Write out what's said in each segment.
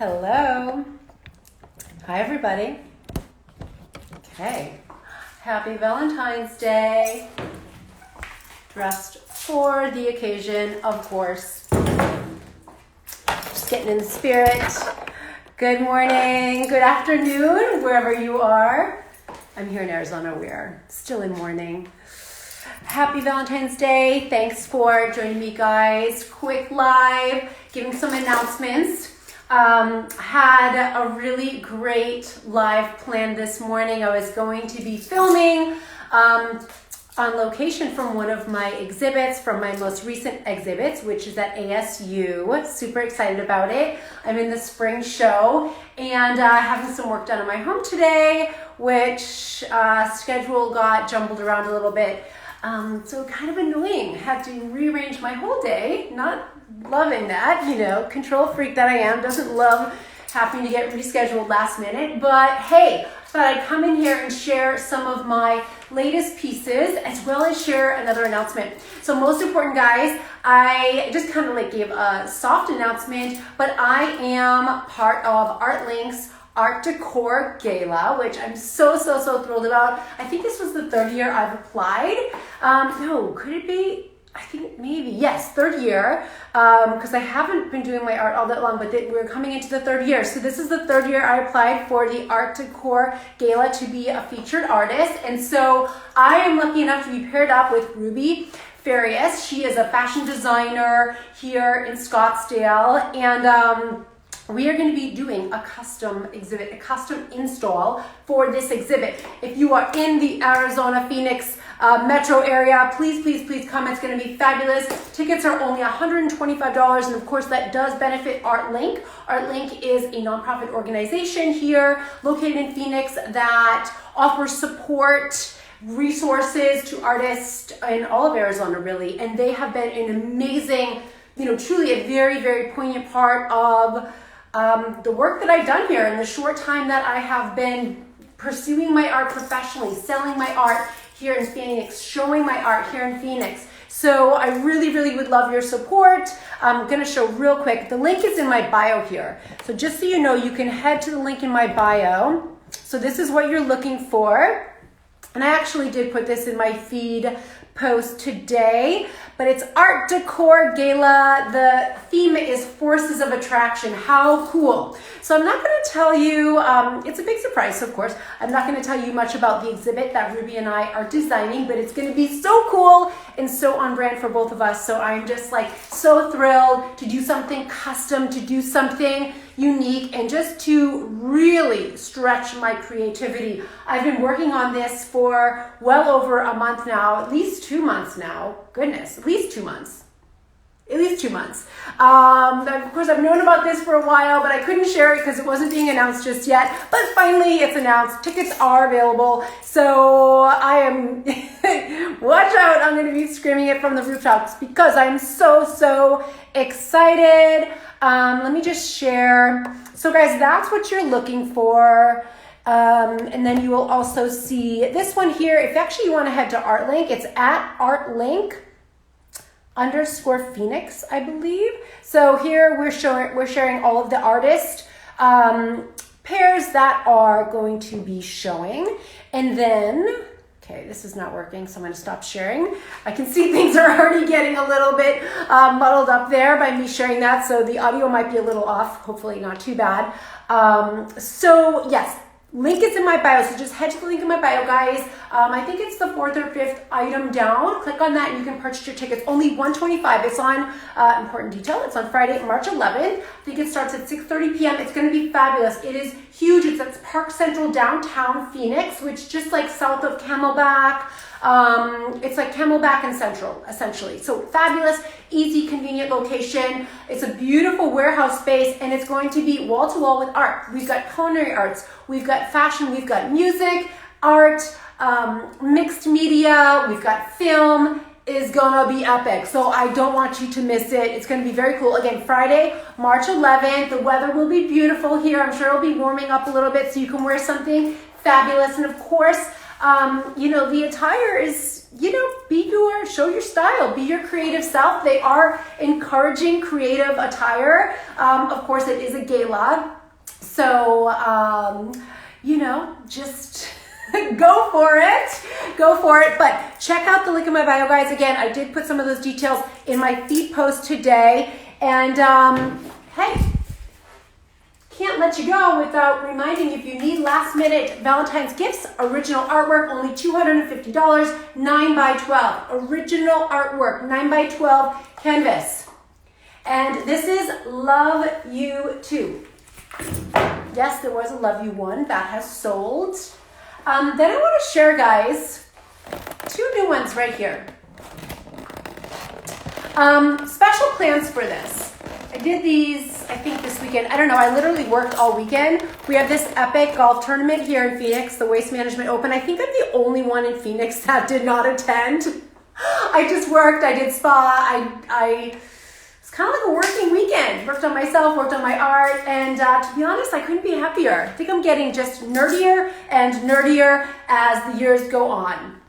Hello. Hi, everybody. Okay. Happy Valentine's Day. Dressed for the occasion, of course. Just getting in the spirit. Good morning, good afternoon, wherever you are. I'm here in Arizona. We are still in morning. Happy Valentine's Day. Thanks for joining me, guys. Quick live, giving some announcements. Had a really great live plan this morning. I was going to be filming on location from one of my exhibits, from my most recent exhibits, which is at ASU. Super excited about it. I'm in the spring show and having some work done on my home today, which schedule got jumbled around a little bit. So kind of annoying. Had to rearrange my whole day. Not loving that, control freak that I am. Doesn't love having to get rescheduled last minute. But hey, thought I'd come in here and share some of my latest pieces as well as share another announcement. So most important, guys, I just kind of gave a soft announcement, but I am part of Artlink's Decor Gala, which I'm so thrilled about. I think this was the third year I've applied. No, could it be? I think maybe, yes, third year, because I haven't been doing my art all that long, but we're coming into the third year. So this is the third year I applied for the Decor Gala to be a featured artist. And so I am lucky enough to be paired up with Ruby Farias. She is a fashion designer here in Scottsdale. And we are going to be doing a custom exhibit, a custom install for this exhibit. If you are in the Arizona, Phoenix metro area, please come. It's going to be fabulous. Tickets are only $125, and of course that does benefit Artlink. Artlink is a nonprofit organization here located in Phoenix that offers support, resources to artists in all of Arizona, really, and they have been an amazing, truly a very poignant part of the work that I've done here in the short time that I have been pursuing my art professionally, selling my art here in Phoenix, showing my art here in Phoenix. So I really would love your support. I'm going to show real quick. The link is in my bio here. So just so you know, you can head to the link in my bio. So this is what you're looking for. And I actually did put this in my feed post today, but it's Art Decor Gala. The theme is Forces of Attraction. How cool. So I'm not going to tell you, it's a big surprise, of course. I'm not going to tell you much about the exhibit that Ruby and I are designing, but it's going to be so cool and so on brand for both of us. So I'm just so thrilled to do something custom, to do something unique, and just to really stretch my creativity. I've been working on this for well over a month now, at least 2 months now. Goodness, at least 2 months. At least 2 months. Of course, I've known about this for a while, but I couldn't share it because it wasn't being announced just yet. But finally, it's announced. Tickets are available. So I am, watch out, I'm going to be screaming it from the rooftops because I'm so excited. Let me just share. So guys, that's what you're looking for. And then you will also see this one here. If actually you want to head to Artlink, it's at Artlink _Phoenix, I believe. So here we're sharing all of the artist pairs that are going to be showing. And then, okay, this is not working, so I'm going to stop sharing. I can see things are already getting a little bit muddled up there by me sharing that, so the audio might be a little off, hopefully not too bad. So yes, link is in my bio, so just head to the link in my bio, guys. I think it's the 4th or 5th item down. Click on that and you can purchase your tickets. Only $125. It's on, important detail, it's on Friday, March 11th. I think it starts at 6:30 p.m. It's going to be fabulous. It is huge. It's at Parkcentral downtown Phoenix, which just south of Camelback. It's like Camelback and Central, essentially. So fabulous, easy, convenient location. It's a beautiful warehouse space, and it's going to be wall to wall with art. We've got culinary arts, we've got fashion, we've got music, art, mixed media, we've got film. Is gonna be epic, so I don't want you to miss it. It's gonna be very cool. Again, Friday, March 11th. The weather will be beautiful here. I'm sure it'll be warming up a little bit, so you can wear something fabulous. And of course, the attire is show your style, be your creative self. They are encouraging creative attire. Of course, it is a gala. So, just go for it. But check out the link in my bio, guys. Again, I did put some of those details in my feed post today. And hey, can't let you go without reminding you, if you need last minute Valentine's gifts, original artwork, only $250, 9x12. Original artwork, 9x12 canvas. And this is Love You Too. Yes, there was a Love You one that has sold. Then I want to share, guys, 2 new ones right here. Special plans for this. I did these, I think this weekend. I don't know, I literally worked all weekend. We have this epic golf tournament here in Phoenix, the Waste Management Open. I think I'm the only one in Phoenix that did not attend. I just worked, I did spa, it's kind of like a working weekend. Worked on myself, worked on my art, and to be honest, I couldn't be happier. I think I'm getting just nerdier and nerdier as the years go on.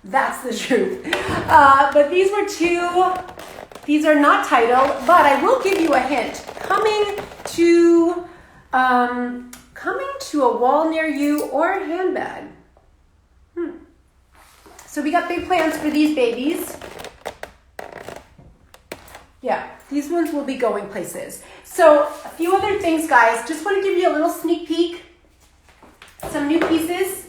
That's the truth. But these were 2. These are not titled, but I will give you a hint. Coming to a wall near you or a handbag. So we got big plans for these babies. Yeah, these ones will be going places. So a few other things, guys. Just want to give you a little sneak peek. Some new pieces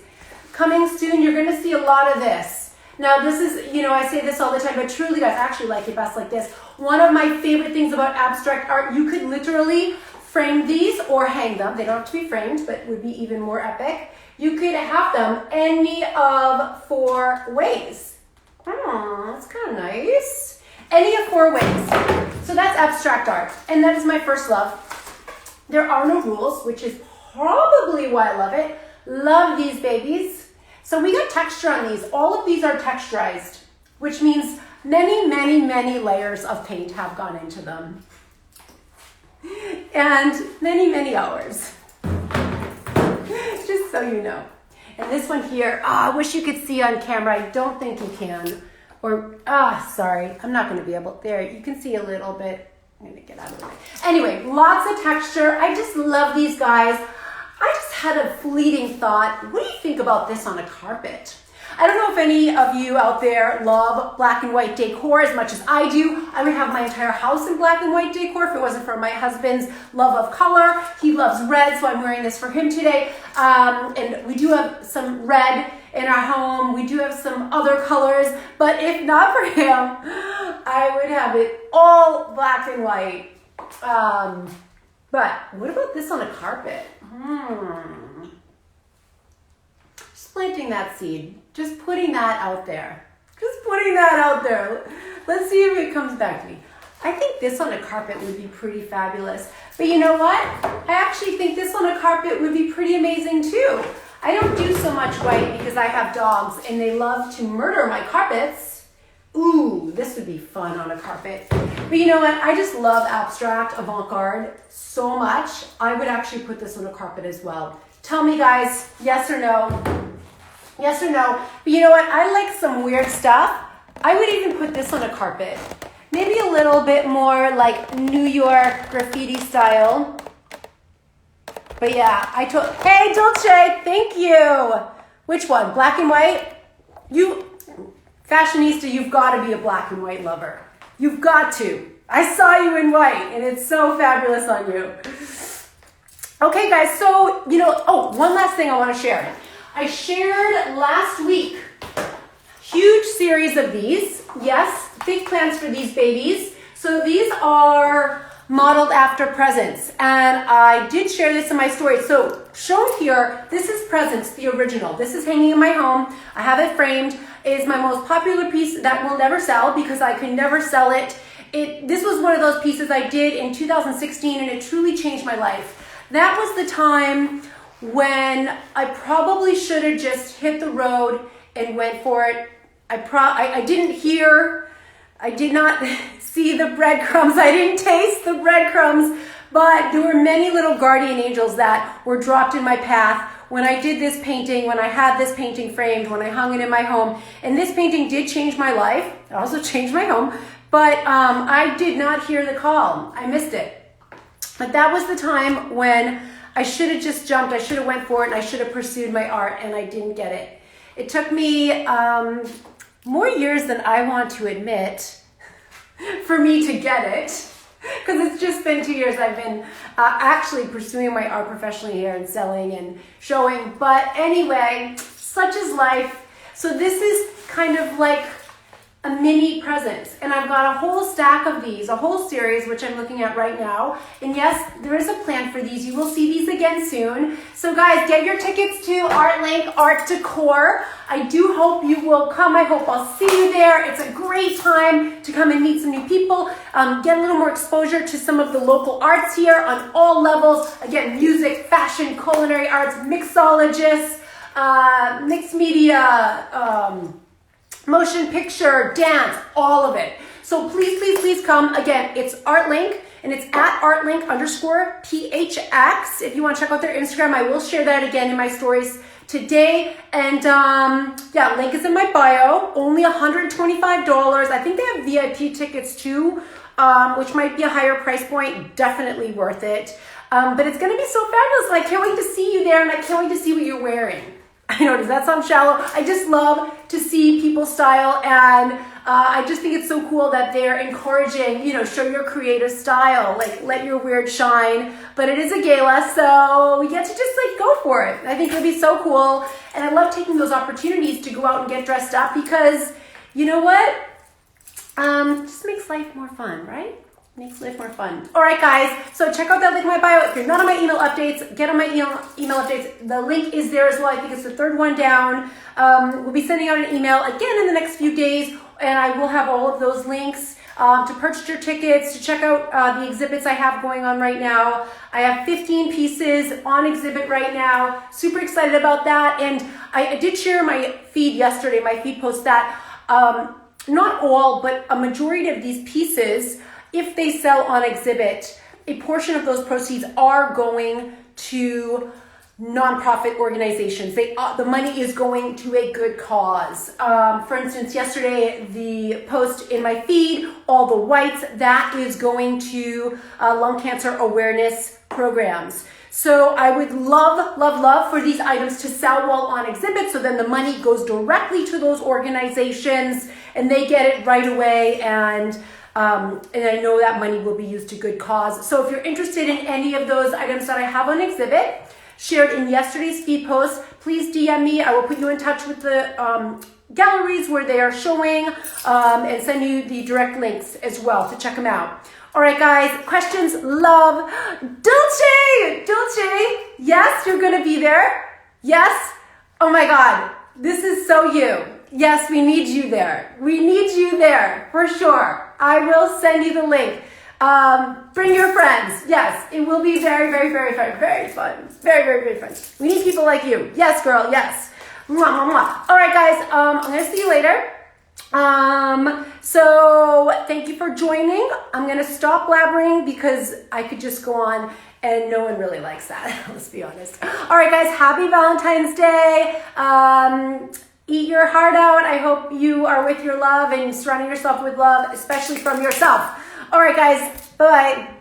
coming soon. You're going to see a lot of this. Now this is, I say this all the time, but truly, guys, I actually like it best like this. One of my favorite things about abstract art, you could literally frame these or hang them. They don't have to be framed, but would be even more epic. You could have them any of 4 ways. That's kind of nice. Any of 4 ways. So that's abstract art, and that is my first love. There are no rules, which is probably why I love it. Love these babies. So we got texture on these. All of these are texturized, which means many, many, many layers of paint have gone into them. And many, many hours. Just so you know. And this one here, I wish you could see on camera. I don't think you can. Sorry, I'm not going to be able. There, you can see a little bit. I'm going to get out of the way. Anyway, lots of texture. I just love these guys. I just had a fleeting thought. What do you think about this on a carpet? I don't know if any of you out there love black and white decor as much as I do. I would have my entire house in black and white decor if it wasn't for my husband's love of color. He loves red, so I'm wearing this for him today. And we do have some red in our home. We do have some other colors, but if not for him, I would have it all black and white. But what about this on a carpet? Just planting that seed. Just putting that out there. Let's see if it comes back to me. I think this on a carpet would be pretty fabulous. But you know what? I actually think this on a carpet would be pretty amazing too. I don't do so much white because I have dogs and they love to murder my carpets. Ooh, this would be fun on a carpet. But you know what? I just love abstract avant-garde so much. I would actually put this on a carpet as well. Tell me, guys, yes or no? Yes or no? But you know what? I like some weird stuff. I would even put this on a carpet. Maybe a little bit more like New York graffiti style. But yeah, hey, Dolce, thank you. Which one? Black and white? Fashionista, you've got to be a black and white lover. You've got to. I saw you in white, and it's so fabulous on you. Okay, guys, so, one last thing I want to share. I shared last week, huge series of these. Yes, big plans for these babies. So these are modeled after presents, and I did share this in my story. So shown here, this is Presents, the original. This is hanging in my home. I have it framed. It is my most popular piece that will never sell because I can never sell it. This was one of those pieces I did in 2016, and it truly changed my life. That was the time when I probably should have just hit the road and went for it. I did not see the breadcrumbs. I didn't taste the breadcrumbs, But there were many little guardian angels that were dropped in my path when I did this painting, when I had this painting framed, when I hung it in my home. And this painting did change my life. It also changed my home. But I did not hear the call. I missed it. But that was the time when I should have just jumped. I should have went for it, and I should have pursued my art, and I didn't get it. It took me more years than I want to admit for me to get it. Because it's just been 2 years I've been actually pursuing my art professionally here and selling and showing. But anyway, such is life. So this is kind of like a mini present. And I've got a whole stack of these, a whole series, which I'm looking at right now. And yes, there is a plan for these. You will see these again soon. So guys, get your tickets to Artlink Art Decor. I do hope you will come. I hope I'll see you there. It's a great time to come and meet some new people, get a little more exposure to some of the local arts here on all levels. Again, music, fashion, culinary arts, mixologists, mixed media, motion picture, dance, all of it. So please, please, please come. Again, it's Artlink, and it's at Artlink_PHX. If you want to check out their Instagram, I will share that again in my stories today. And yeah, link is in my bio. Only $125. I think they have VIP tickets too, which might be a higher price point. Definitely worth it. But it's going to be so fabulous. And I can't wait to see you there, and I can't wait to see what you're wearing. I know, does that sound shallow? I just love to see people's style, and I just think it's so cool that they're encouraging, you know, show your creative style, like let your weird shine. But it is a gala, so we get to just like go for it. I think it'll be so cool, and I love taking those opportunities to go out and get dressed up because, you know what? It just makes life more fun, right? Makes life more fun. All right, guys. So check out that link in my bio. If you're not on my email updates, get on my email updates. The link is there as well. I think it's the third one down. We'll be sending out an email again in the next few days, and I will have all of those links to purchase your tickets, to check out the exhibits I have going on right now. I have 15 pieces on exhibit right now. Super excited about that. And I did share my feed yesterday, my feed post that not all, but a majority of these pieces, if they sell on exhibit, a portion of those proceeds are going to nonprofit organizations. The money is going to a good cause. For instance, yesterday, the post in my feed, All the Whites, that is going to lung cancer awareness programs. So I would love, love, love for these items to sell while on exhibit, so then the money goes directly to those organizations and they get it right away, and I know that money will be used to good cause. So if you're interested in any of those items that I have on exhibit, shared in yesterday's feed post, please DM me. I will put you in touch with the galleries where they are showing and send you the direct links as well to check them out. All right, guys, questions, love. Dulce, yes, you're going to be there. Yes. Oh my God, this is so you. Yes, we need you there. We need you there for sure. I will send you the link. Bring your friends. Yes, it will be very, very, very, very, very fun. Very, very, very fun. We need people like you. Yes, girl. Yes. Mwah, mwah, mwah. All right, guys. I'm going to see you later. So thank you for joining. I'm going to stop blabbering because I could just go on and no one really likes that. Let's be honest. All right, guys. Happy Valentine's Day. Eat your heart out. I hope you are with your love and surrounding yourself with love, especially from yourself. All right, guys. Bye-bye.